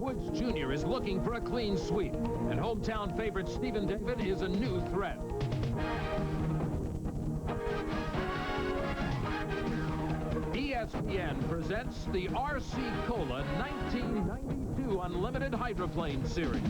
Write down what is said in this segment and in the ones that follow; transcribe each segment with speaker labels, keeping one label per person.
Speaker 1: Woods Jr. is looking for a clean sweep, and hometown favorite Stephen David is a new threat. ESPN presents the RC Cola 1992 Unlimited Hydroplane Series.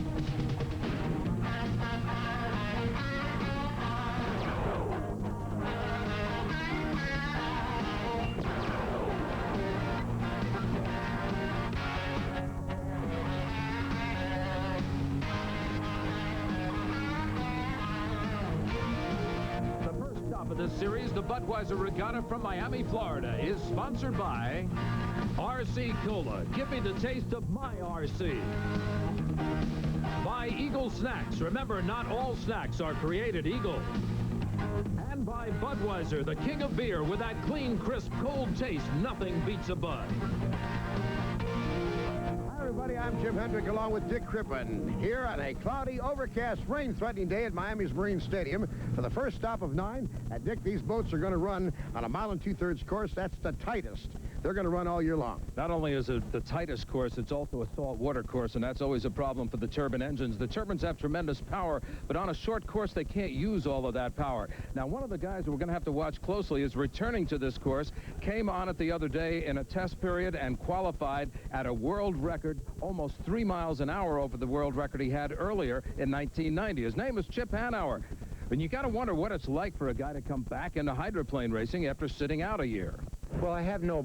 Speaker 1: Of this series, the Budweiser Regatta from Miami, Florida, is sponsored by RC Cola. Give me the taste of my RC. By Eagle Snacks. Remember, not all snacks are created eagle. And by Budweiser, the king of beer, with that clean, crisp, cold taste. Nothing beats a Bud.
Speaker 2: Everybody, I'm Jim Hendrick along with Dick Crippen here on a cloudy, overcast, rain-threatening day at Miami's Marine Stadium for the first stop of 9. And Dick, these boats are going to run on a 1 2/3 course. That's the tightest they're going to run all year long.
Speaker 1: Not only is it the tightest course, it's also a saltwater course, and that's always a problem for the turbine engines. The turbines have tremendous power, but on a short course, they can't use all of that power. Now, one of the guys we're going to have to watch closely is returning to this course, came on it the other day in a test period and qualified at a world record, almost 3 miles an hour over the world record he had earlier in 1990. His name is Chip Hanauer. And you got to wonder what it's like for a guy to come back into hydroplane racing after sitting out a year.
Speaker 3: Well, I have no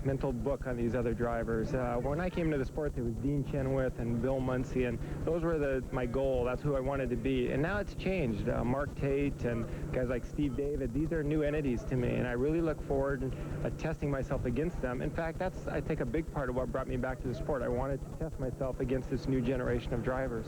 Speaker 3: mental book on these other drivers. When I came into the sport, there was Dean Chenoweth and Bill Muncie, and those were my goal. That's who I wanted to be. And now it's changed. Mark Tate and guys like Steve David, these are new entities to me, and I really look forward to testing myself against them. In fact, that's, I think, a big part of what brought me back to the sport. I wanted to test myself against this new generation of drivers.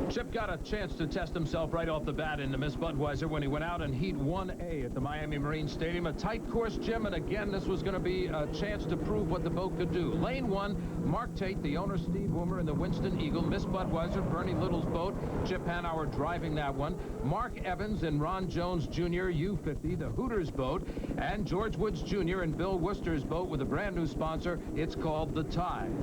Speaker 1: Chip got a chance to test himself right off the bat in the Miss Budweiser when he went out in Heat 1A at the Miami Marine Stadium. A tight course, Jim, and again, this was going to be a chance to prove what the boat could do. Lane 1, Mark Tate, the owner, Steve Woomer, and the Winston Eagle. Miss Budweiser, Bernie Little's boat. Chip Hanauer driving that one. Mark Evans and Ron Jones Jr., U-50, the Hooters boat. And George Woods Jr. and Bill Worcester's boat with a brand new sponsor. It's called the Tide.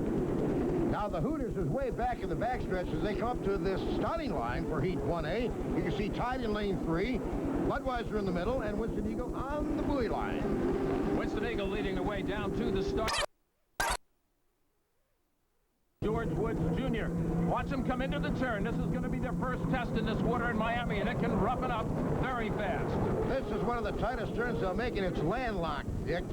Speaker 2: Now, the Hooters is way back in the backstretch as they come up to this starting line for Heat 1A. You can see Tide in lane 3, Budweiser in the middle, and Winston Eagle on the buoy line.
Speaker 1: Winston Eagle leading the way down to the start. George Woods Jr. Watch him come into the turn. This is going to be their first test in this water in Miami, and it can roughen up very fast.
Speaker 2: This is one of the tightest turns they'll make, and it's landlocked.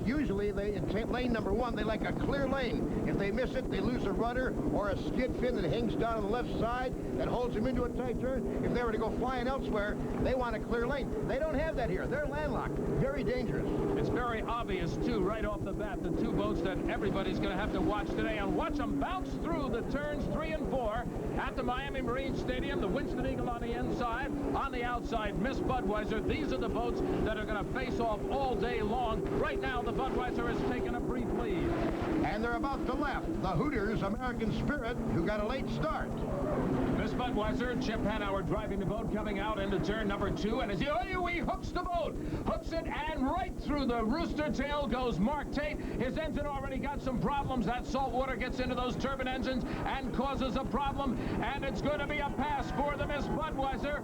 Speaker 2: Usually, in lane number 1, they like a clear lane. If they miss it, they lose a rudder or a skid fin that hangs down on the left side that holds them into a tight turn. If they were to go flying elsewhere, they want a clear lane. They don't have that here. They're landlocked. Very dangerous.
Speaker 1: It's very obvious, too, right off the bat, the two boats that everybody's going to have to watch today, and watch them bounce through the turns 3 and 4 at the Miami Marine Stadium. The Winston Eagle on the inside, on the outside, Miss Budweiser. These are the boats that are going to face off all day long. Right now, the Budweiser has taken a brief lead.
Speaker 2: And they're about to left. The Hooters American Spirit, who got a late start.
Speaker 1: Miss Budweiser, Chip Hanauer driving the boat, coming out into turn number 2, and as he hooks the boat, hooks it, and right through the rooster tail goes Mark Tate. His engine already got some problems. That salt water gets into those turbine engines and causes a problem, and it's going to be a pass for the Miss Budweiser.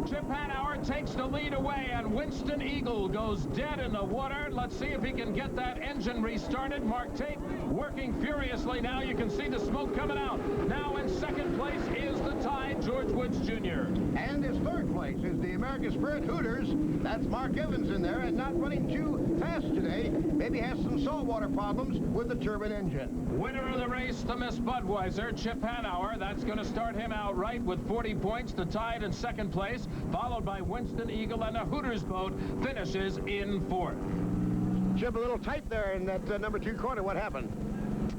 Speaker 1: Chip Hanauer takes the lead away, and Winston Eagle goes dead in the water. Let's see if he can get that engine restarted. Mark Tate working furiously now. You can see the smoke coming out. Now in second place is the Tide, George Woods Jr.
Speaker 2: And his third place is the American Spirit Hooters. That's Mark Evans in there, and not running too fast today. Maybe has some saltwater problems with the turbine engine.
Speaker 1: Winner of the race, the Miss Budweiser, Chip Hanauer. That's going to start him out right with 40 points. The Tide in second place, followed by Winston Eagle, and the Hooters boat finishes in 4th.
Speaker 2: Chip, a little tight there in that number 2 corner. What happened?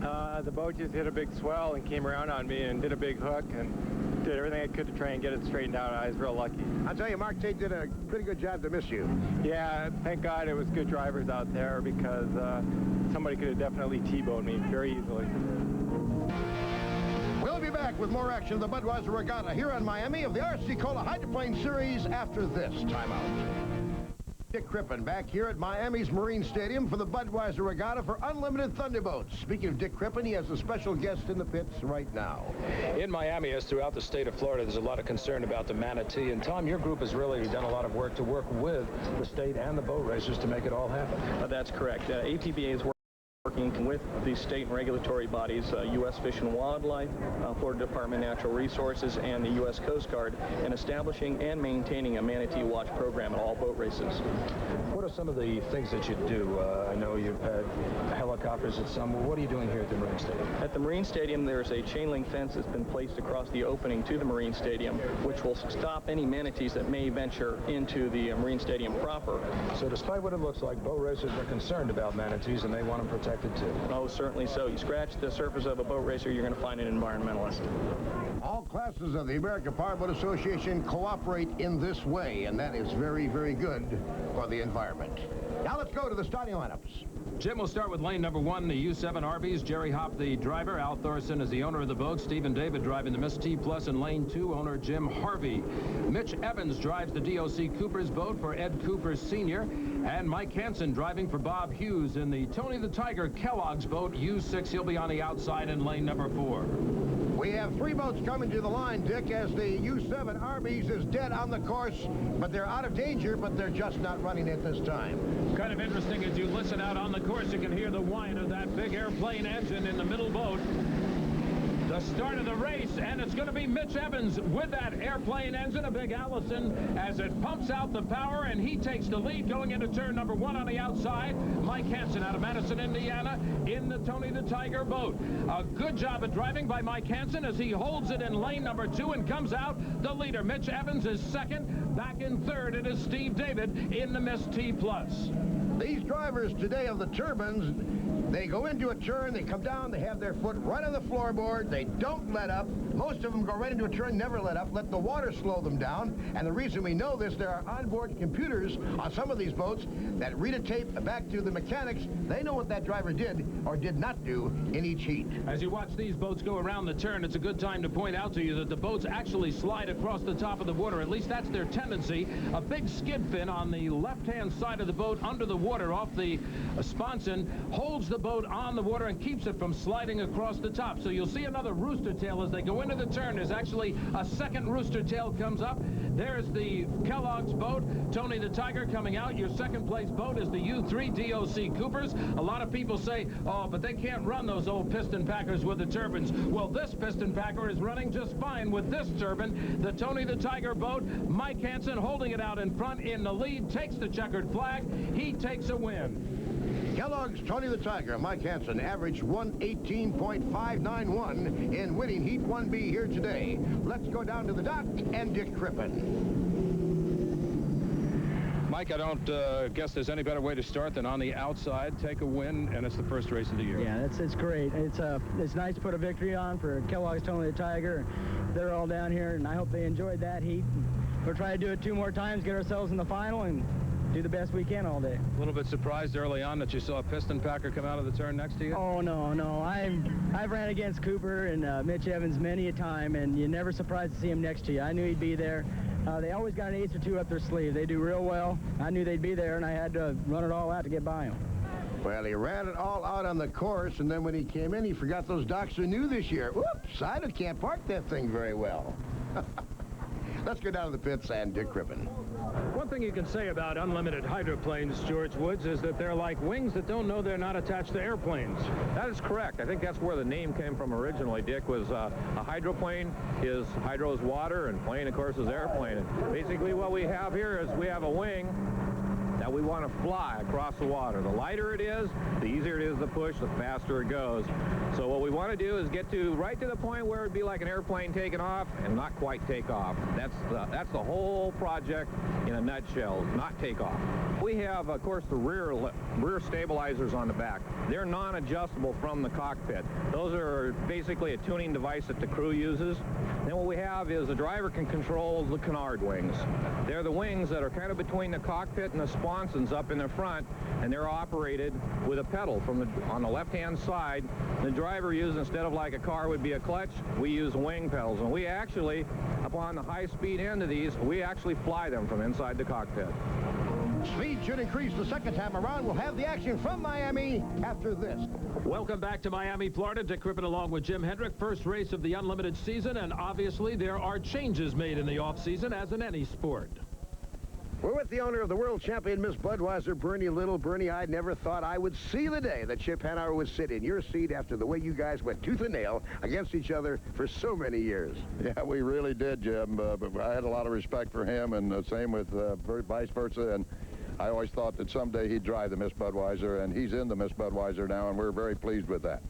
Speaker 3: The boat just hit a big swell and came around on me and did a big hook and did everything I could to try and get it straightened out. I was real lucky.
Speaker 2: I'll tell you, Mark Tate did a pretty good job to miss you.
Speaker 3: Yeah, thank God it was good drivers out there, because somebody could have definitely T-boned me very easily.
Speaker 2: We'll be back with more action of the Budweiser Regatta here on Miami of the RC Cola Hydroplane Series after this timeout. Dick Crippen back here at Miami's Marine Stadium for the Budweiser Regatta for unlimited thunderboats. Speaking of Dick Crippen, he has a special guest in the pits right now.
Speaker 4: In Miami, as throughout the state of Florida, there's a lot of concern about the manatee. And Tom, your group has really done a lot of work to work with the state and the boat racers to make it all happen.
Speaker 5: That's correct. ATBA is working with the state and regulatory bodies, U.S. Fish and Wildlife, Florida Department of Natural Resources, and the U.S. Coast Guard in establishing and maintaining a manatee watch program at all boat races.
Speaker 4: What are some of the things that you do? I know you've had helicopters at some. What are you doing here at the Marine Stadium?
Speaker 5: At the Marine Stadium, there's a chain link fence that's been placed across the opening to the Marine Stadium, which will stop any manatees that may venture into the Marine Stadium proper.
Speaker 4: So despite what it looks like, boat racers are concerned about manatees and they want them protected too.
Speaker 5: Oh, certainly so. You scratch the surface of a boat racer, you're going to find an environmentalist.
Speaker 2: All classes of the American Powerboat Association cooperate in this way, and that is very, very good for the environment. Now let's go to the starting lineups.
Speaker 1: Jim will start with lane number 1, the U7 Arby's. Jerry Hopp, the driver. Al Thorson is the owner of the boat. Stephen David driving the Miss T Plus. In lane 2, owner Jim Harvey. Mitch Evans drives the DOC Cooper's boat for Ed Cooper Sr. And Mike Hansen driving for Bob Hughes in the Tony the Tiger Kellogg's boat, U6. He'll be on the outside in lane number 4.
Speaker 2: We have 3 boats coming to the line, Dick, as the U7 Arby's is dead on the course, but they're out of danger, but they're just not running at this time.
Speaker 1: Kind of interesting, as you listen out on the course, you can hear the whine of that big airplane engine in the middle boat. The start of the race, and it's going to be Mitch Evans with that airplane engine, a big Allison, as it pumps out the power, and he takes the lead going into turn number 1 on the outside. Mike Hansen out of Madison, Indiana, in the Tony the Tiger boat. A good job of driving by Mike Hansen as he holds it in lane number 2 and comes out the leader. Mitch Evans is second. Back in third, it is Steve David in the Miss T Plus.
Speaker 2: These drivers today of the turbines, they go into a turn, they come down, they have their foot right on the floorboard, they don't let up. Most of them go right into a turn, never let up, let the water slow them down. And the reason we know this, there are onboard computers on some of these boats that read a tape back to the mechanics. They know what that driver did or did not do in each heat.
Speaker 1: As you watch these boats go around the turn, it's a good time to point out to you that the boats actually slide across the top of the water. At least that's their tendency. A big skid fin on the left-hand side of the boat under the water off the sponson holds the boat on the water and keeps it from sliding across the top. So you'll see another rooster tail as they go into the turn. There's actually a second rooster tail comes up. There's the Kellogg's boat, Tony the Tiger coming out. Your second place boat is the U3 DOC Coopers. A lot of people say, oh, but they can't run those old piston packers with the turbines. Well, this piston packer is running just fine with this turbine. The Tony the Tiger boat, Mike Hansen holding it out in front in the lead, takes the checkered flag. He takes a win.
Speaker 2: Kellogg's Tony the Tiger, Mike Hansen, averaged 1:18.591 in winning Heat 1B here today. Let's go down to the dock and Dick Crippen.
Speaker 4: Mike, I don't guess there's any better way to start than on the outside, take a win, and it's the first race of the year.
Speaker 6: Yeah, it's great. It's nice to put a victory on for Kellogg's Tony the Tiger. They're all down here, and I hope they enjoyed that heat. We'll try to do it 2 more times, get ourselves in the final, and do the best we can all day.
Speaker 4: A little bit surprised early on that you saw a piston packer come out of the turn next to you?
Speaker 6: Oh, no. I've ran against Cooper and Mitch Evans many a time, and you're never surprised to see him next to you. I knew he'd be there. They always got an ace or 2 up their sleeve. They do real well. I knew they'd be there, and I had to run it all out to get by them.
Speaker 2: Well, he ran it all out on the course, and then when he came in, he forgot those docks are new this year. Whoops, I can't park that thing very well. Let's go down to the pits and Dick Crippen.
Speaker 1: One thing you can say about unlimited hydroplanes, George Woods, is that they're like wings that don't know they're not attached to airplanes.
Speaker 7: That is correct. I think that's where the name came from originally, Dick, was a hydroplane. Hydro is water, and plane, of course, is airplane. And basically what we have here is we have a wing that we want to fly across the water. The lighter it is, the easier it is to push, the faster it goes. So what we want to do is get right to the point where it'd be like an airplane taking off and not quite take off. That's the whole project in a nutshell, not take off. We have, of course, the rear stabilizers on the back. They're non-adjustable from the cockpit. Those are basically a tuning device that the crew uses. Then what we have is the driver can control the canard wings. They're the wings that are kind of between the cockpit and the sponsons up in the front, and they're operated with a pedal on the left-hand side. The driver uses, instead of like a car would be a clutch, we use wing pedals. And we actually, upon the high-speed end of these, we actually fly them from inside the cockpit.
Speaker 2: Speed should increase the second time around. We'll have the action from Miami after this.
Speaker 1: Welcome back to Miami, Florida. Dick Crippen along with Jim Hendrick. First race of the Unlimited season, and obviously there are changes made in the offseason, as in any sport.
Speaker 2: We're with the owner of the world champion, Miss Budweiser, Bernie Little. Bernie, I never thought I would see the day that Chip Hanauer would sit in your seat after the way you guys went tooth and nail against each other for so many years.
Speaker 8: Yeah, we really did, Jim. But I had a lot of respect for him, and the same with vice versa. And I always thought that someday he'd drive the Miss Budweiser, and he's in the Miss Budweiser now, and we're very pleased with that.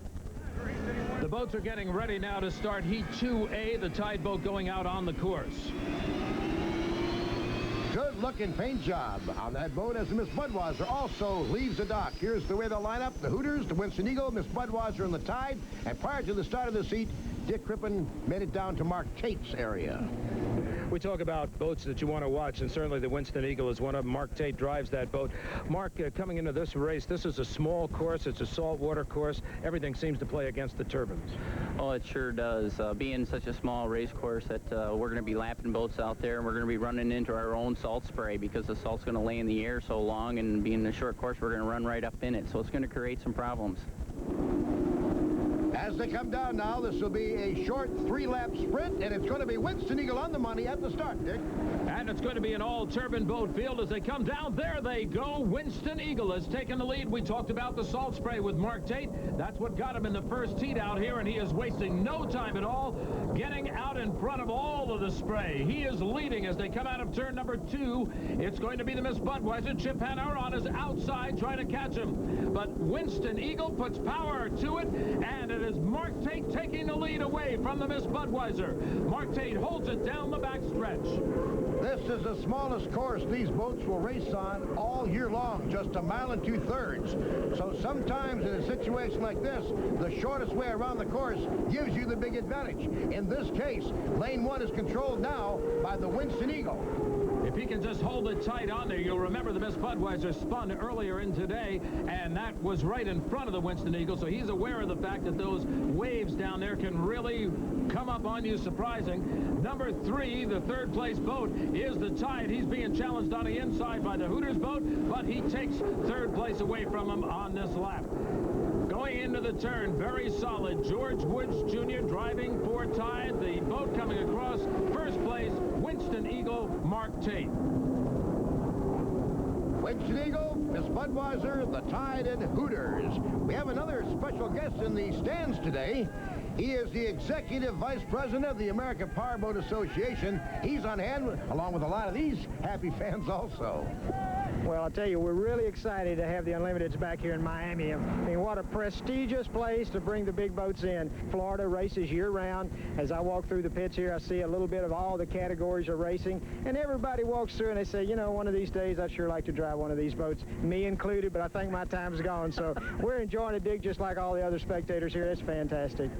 Speaker 1: The boats are getting ready now to start Heat 2A, the Tide boat going out on the course.
Speaker 2: Good-looking paint job on that boat as the Miss Budweiser also leaves the dock. Here's the way they'll line up. The Hooters, the Winston Eagle, Miss Budweiser, and the Tide. And prior to the start of the heat, Dick Crippen made it down to Mark Tate's area.
Speaker 4: We talk about boats that you want to watch, and certainly the Winston Eagle is one of them. Mark Tate drives that boat. Mark, coming into this race, this is a small course. It's a saltwater course. Everything seems to play against the turbines.
Speaker 9: Oh, it sure does. Being such a small race course that we're going to be lapping boats out there, and we're going to be running into our own salt spray because the salt's going to lay in the air so long, and being a short course, we're going to run right up in it. So it's going to create some problems.
Speaker 2: As they come down now, this will be a short 3-lap sprint, and it's going to be Winston Eagle on the money at the start, Dick.
Speaker 1: And it's going to be an all-turbine boat field as they come down. There they go. Winston Eagle has taken the lead. We talked about the salt spray with Mark Tate. That's what got him in the first heat out here, and he is wasting no time at all getting out in front of all of the spray. He is leading as they come out of turn number 2. It's going to be the Miss Budweiser. Chip Hanauer on his outside trying to catch him. But Winston Eagle puts power to it, and it is Mark Tate taking the lead away from the Miss Budweiser. Mark Tate holds it down the back stretch.
Speaker 2: This is the smallest course these boats will race on all year long, just 1 2/3 miles. So sometimes in a situation like this, the shortest way around the course gives you the big advantage. In this case, lane 1 is controlled now by the Winston Eagle.
Speaker 1: If he can just hold it tight on there, you'll remember the Miss Budweiser spun earlier in today, and that was right in front of the Winston Eagle, so he's aware of the fact that those waves down there can really come up on you surprising. Number 3, the third-place boat, is the Tide. He's being challenged on the inside by the Hooters boat, but he takes third place away from him on this lap. Going into the turn, very solid. George Woods Jr. driving for Tide. The boat coming across. First place, Winston Eagle, Mark Tate.
Speaker 2: Winston Eagle, Miss Budweiser, the Tide, and Hooters. We have another special guest in the stands today. He is the Executive Vice President of the American Powerboat Association. He's on hand, along with a lot of these happy fans also.
Speaker 6: Well, I'll tell you, we're really excited to have the Unlimiteds back here in Miami. I mean, what a prestigious place to bring the big boats in. Florida races year-round. As I walk through the pits here, I see a little bit of all the categories of racing, and everybody walks through and they say, you know, one of these days I'd sure like to drive one of these boats, me included, but I think my time's gone. So we're enjoying it, Dick, just like all the other spectators here. It's fantastic.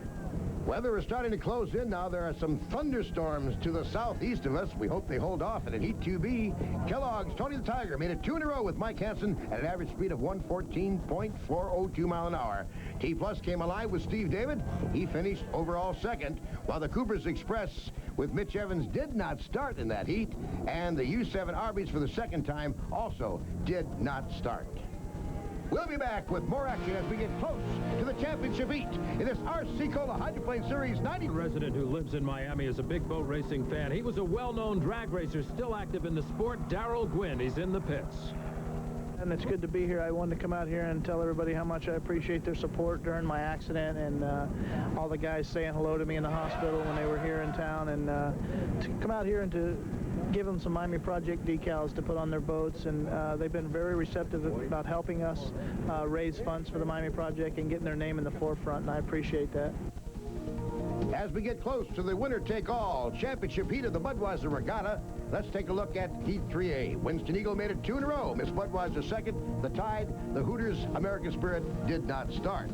Speaker 2: Weather is starting to close in now. There are some thunderstorms to the southeast of us. We hope they hold off. And in Heat 2B, Kellogg's Tony the Tiger made it 2 in a row with Mike Hansen at an average speed of 114.402 miles an hour. T-Plus came alive with Steve David. He finished overall second, while the Cooper's Express with Mitch Evans did not start in that heat. And the U7 Arby's for the second time also did not start. We'll be back with more action as we get close to the championship heat in this RC Cola Hydroplane Series 90.
Speaker 1: A resident who lives in Miami is a big boat racing fan. He was a well-known drag racer, still active in the sport. Darrell Gwynn, he's in the pits.
Speaker 10: And it's good to be here. I wanted to come out here and tell everybody how much I appreciate their support during my accident, and all the guys saying hello to me in the hospital when they were here in town, and to come out here and to give them some Miami Project decals to put on their boats, and they've been very receptive about helping us raise funds for the Miami Project and getting their name in the forefront, and I appreciate that.
Speaker 2: As we get close to the winner-take-all championship heat of the Budweiser Regatta, let's take a look at Heat 3A. Winston Eagle made it 2 in a row. Miss Budweiser second. The Tide, the Hooters, American Spirit did not start.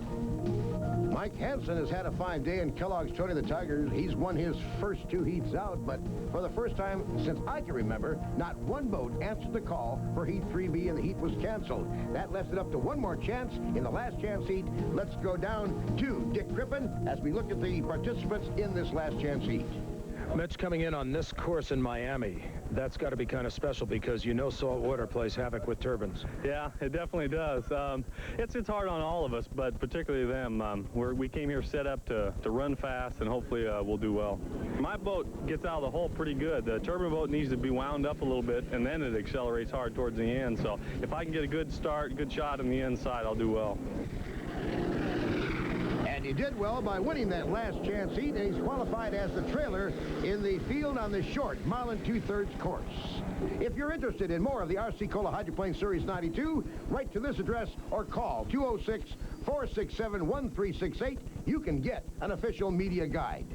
Speaker 2: Mike Hansen has had a fine day in Kellogg's Tony the Tiger. He's won his first 2 heats out, but for the first time since I can remember, not one boat answered the call for Heat 3B, and the heat was canceled. That left it up to one more chance in the last chance heat. Let's go down to Dick Crippen as we look at the participants in this last chance heat.
Speaker 4: Mitch, coming in on this course in Miami, that's got to be kind of special because you know salt water plays havoc with turbines.
Speaker 11: Yeah, it definitely does. It's hard on all of us, but particularly them. We came here set up to run fast, and hopefully we'll do well. My boat gets out of the hole pretty good. The turbine boat needs to be wound up a little bit, and then it accelerates hard towards the end. So if I can get a good start, good shot on the inside, I'll do well.
Speaker 2: And he did well by winning that last chance heat, and he's qualified as the trailer in the field on the short mile and 2/3 course. If you're interested in more of the RC Cola Hydroplane Series 92, write to this address or call 206-467-1368. You can get an official media guide.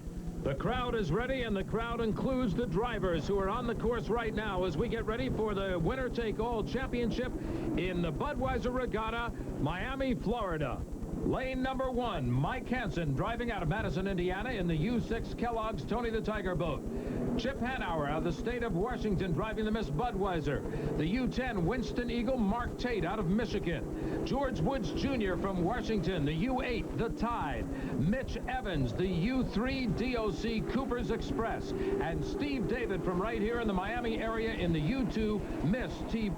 Speaker 1: The crowd is ready, and the crowd includes the drivers who are on the course right now as we get ready for the winner-take-all championship in the Budweiser Regatta, Miami, Florida. Lane number 1, Mike Hansen driving out of Madison, Indiana in the U6 Kellogg's Tony the Tiger boat. Chip Hanauer out of the state of Washington driving the Miss Budweiser. The U10 Winston Eagle Mark Tate out of Michigan. George Woods Jr. from Washington, the U8 the Tide. Mitch Evans, the U3 DOC Cooper's Express. And Steve David from right here in the Miami area in the U2 Miss T+.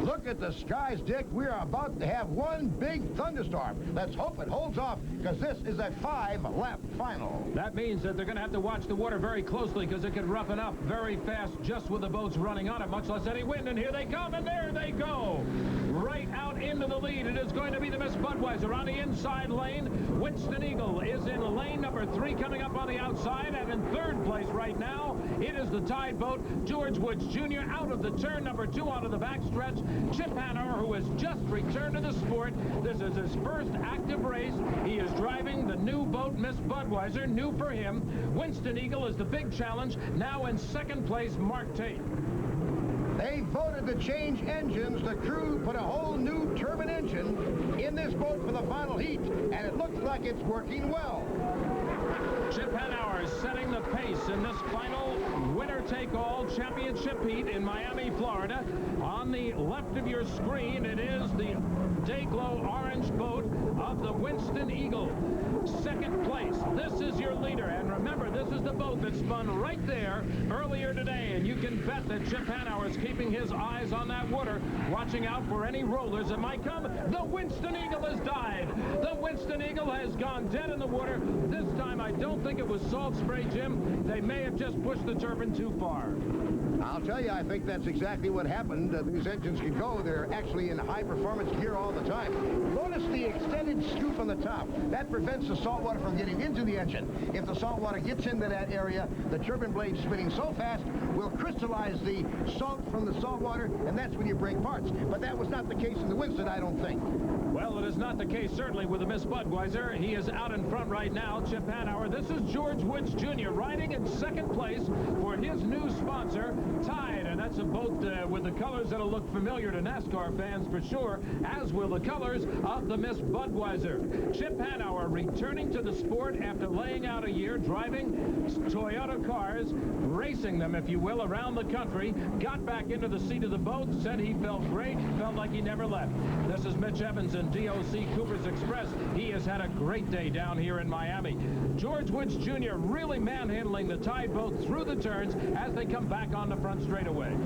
Speaker 2: Look at the skies, Dick. We're about to have one big thunderstorm. Let's hope it holds off, because this is a 5-lap final.
Speaker 1: That means that they're going to have to watch the water very closely, because it can roughen up very fast just with the boats running on it, much less any wind. And here they come, and there they go. Right out into the lead. It is going to be the Miss Budweiser on the inside lane. Winston Eagle is in lane number 3 coming up on the outside, and in 3rd place right now, it is the Tide boat. George Woods Jr. out of the turn number 2 onto the backstretch. Chip Hanauer, who has just returned to the sport. This is his first active race. He is driving the new boat, Miss Budweiser, new for him. Winston Eagle is the big challenge. Now in 2nd place, Mark Tate.
Speaker 2: They voted to change engines. The crew put a whole new turbine engine in this boat for the final heat, and it looks like it's working well.
Speaker 1: Chip Hanauer is setting the pace in this final winner-take-all championship heat in Miami, Florida. On the left of your screen, it is the Dayglow orange boat of the Winston Eagle. 2nd place. This is your leader. And remember, this is the boat that spun right there earlier today. And you can bet that Chip Hanauer is keeping his eyes on that water, watching out for any rollers that might come. The Winston Eagle has died. The Winston Eagle has gone dead in the water. This time, I don't think it was salt spray, Jim. They may have just pushed the turbine too far.
Speaker 2: I'll tell you, I think that's exactly what happened. These engines can go. They're actually in high-performance gear all the time. Notice the extended scoop on the top. That prevents the salt water from getting into the engine. If the salt water gets into that area, the turbine blade spinning so fast will crystallize the salt from the salt water, and that's when you break parts. But that was not the case in the Winston, I don't think.
Speaker 1: Well, it is not the case, certainly, with the Miss Budweiser. He is out in front right now, Chip Hanauer. This is George Woods Jr. riding in 2nd place for his new sponsor, Tide. And that's a boat with the colors that'll look familiar to NASCAR fans for sure, as will the colors of the Miss Budweiser. Chip Hanauer returning to the sport after laying out a year driving Toyota cars, racing them, if you will, around the country. Got back into the seat of the boat, said he felt great, felt like he never left. This is Mitch Evans in DOC Cooper's Express. He has had a great day down here in Miami. George Woods Jr. really manhandling the Tide boat through the turns as they come back on the front straightaway.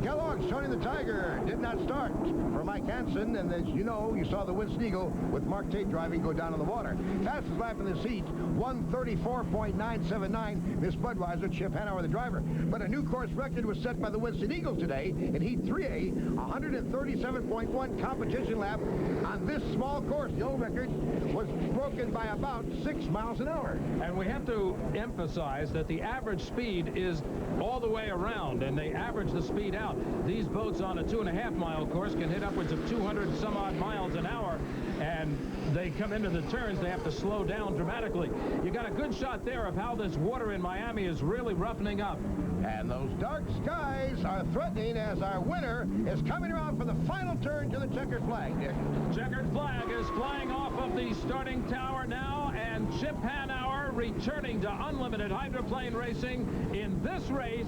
Speaker 2: Kellogg's Tony the Tiger did not start for Mike Hansen, and as you know, you saw the Winston Eagle with Mark Tate driving go down in the water. Fastest lap in this heat, 1:34.979. Miss Budweiser, Chip Hanauer the driver. But a new course record was set by the Winston Eagle today in Heat 3A, 137.1 competition lap on this small course. The old record was broken by about 6 miles an hour.
Speaker 1: And we have to emphasize that the average speed is all the way around, and they average the speed out. These boats on a 2.5-mile course can hit upwards of 200 some odd miles an hour, and they come into the turns, they have to slow down dramatically. You got a good shot there of how this water in Miami is really roughening up.
Speaker 2: And those dark skies are threatening as our winner is coming around for the final turn to the checkered flag, Dick.
Speaker 1: Checkered flag is flying off of the starting tower now, and Chip Hanauer, returning to unlimited hydroplane racing in this race,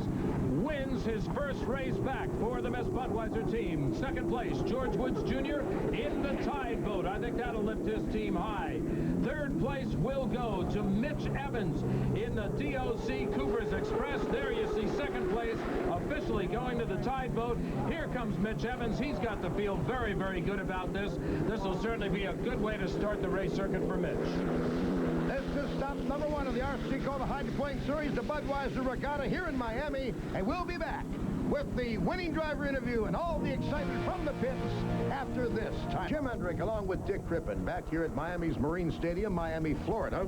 Speaker 1: wins his first race back for the Miss Budweiser team. 2nd place, George Woods Jr. in the Tide boat. I think that'll lift his team high. Third place will go to Mitch Evans in the DOC Cooper's Express. There you see second place officially going to the Tide boat. Here comes Mitch Evans. He's got to feel very, very good about this. This will certainly be a good way to start the race circuit for Mitch.
Speaker 2: This is stop number 1 of the RC Cola Hydroplane Series, the Budweiser Regatta here in Miami, and we'll be back with the winning driver interview and all the excitement from the pits after this time. Jim Hendrick along with Dick Crippen back here at Miami's Marine Stadium, Miami, Florida,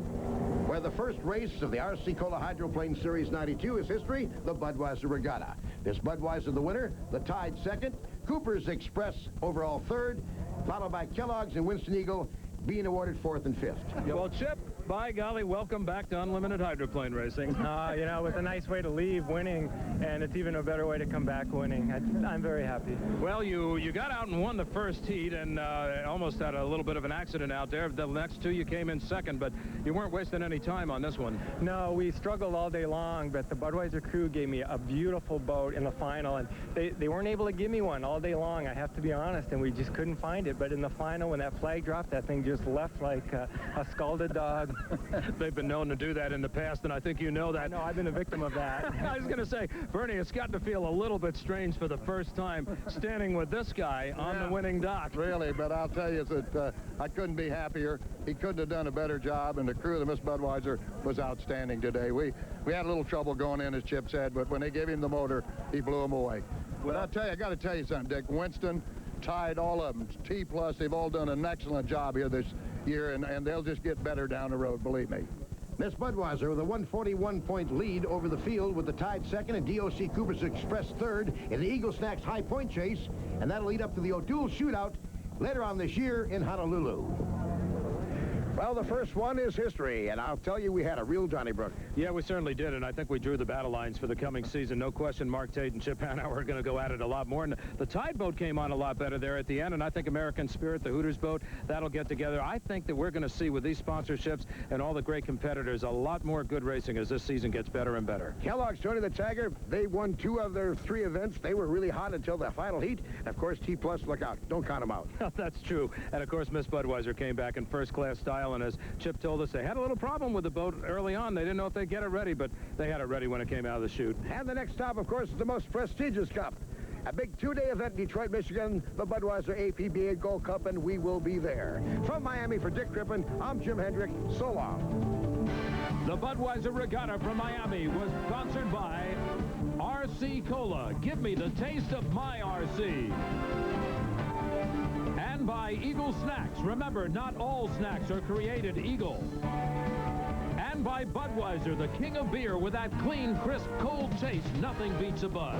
Speaker 2: where the first race of the RC Cola Hydroplane Series 92 is history, the Budweiser Regatta. This Budweiser the winner, the Tide second, Cooper's Express overall third, followed by Kellogg's and Winston Eagle being awarded fourth and fifth.
Speaker 4: Well, Chip, by golly, welcome back to unlimited hydroplane racing.
Speaker 3: You know, it's a nice way to leave winning, and it's even a better way to come back winning. I'm very happy.
Speaker 4: Well, you got out and won the first heat and almost had a little bit of an accident out there. The next two you came in second, but you weren't wasting any time on this one.
Speaker 3: No, we struggled all day long, but the Budweiser crew gave me a beautiful boat in the final, and they weren't able to give me one all day long, I have to be honest, and we just couldn't find it. But in the final, when that flag dropped, that thing just left like a scalded dog.
Speaker 4: They've been known to do that in the past, and I think you know that.
Speaker 3: No, I've been a victim of that.
Speaker 4: I was going to say, Bernie, it's got to feel a little bit strange for the first time standing with this guy on the winning dock.
Speaker 8: Really, but I'll tell you that I couldn't be happier. He couldn't have done a better job, and the crew of the Miss Budweiser was outstanding today. We had a little trouble going in, as Chip said, but when they gave him the motor, he blew them away. But I'll tell you, I got to tell you something, Dick. Winston, Tide, all of them, T+, they've all done an excellent job here this year, and they'll just get better down the road, believe me.
Speaker 2: Miss Budweiser with a 141-point lead over the field with the Tide second and DOC Cooper's Express third in the Eagle Snacks high point chase, and that'll lead up to the O'Toole shootout later on this year in Honolulu. Well, the first one is history, and I'll tell you, we had a real Donnybrook.
Speaker 4: Yeah, we certainly did, and I think we drew the battle lines for the coming season. No question, Mark Tate and Chip Hanauer are going to go at it a lot more. And the Tide boat came on a lot better there at the end, and I think American Spirit, the Hooters boat, that'll get together. I think that we're going to see with these sponsorships and all the great competitors a lot more good racing as this season gets better and better.
Speaker 2: Kellogg's, Tony the Tiger, they won 2 of their 3 events. They were really hot until the final heat. And of course, T+, look out. Don't count them out.
Speaker 4: That's true. And of course, Miss Budweiser came back in first-class style, and as Chip told us, they had a little problem with the boat early on. They didn't know if they'd get it ready, but they had it ready when it came out of the chute.
Speaker 2: And the next stop, of course, is the most prestigious cup. A big 2-day event in Detroit, Michigan, the Budweiser APBA Gold Cup, and we will be there. From Miami for Dick Crippen, I'm Jim Hendrick. So long.
Speaker 1: The Budweiser Regatta from Miami was sponsored by RC Cola. Give me the taste of my RC. And by Eagle Snacks. Remember, not all snacks are created eagle. And by Budweiser, the king of beer with that clean, crisp, cold taste. Nothing beats a Bud.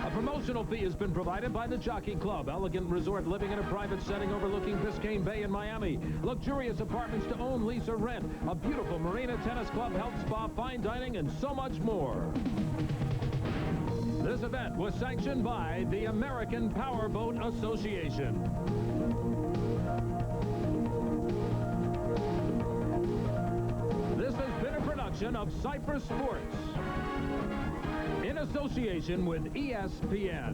Speaker 1: A promotional fee has been provided by the Jockey Club. Elegant resort living in a private setting overlooking Biscayne Bay in Miami. Luxurious apartments to own, lease, or rent. A beautiful marina, tennis club, health spa, fine dining, and so much more. This event was sanctioned by the American Powerboat Association. This has been a production of Cypress Sports in association with ESPN.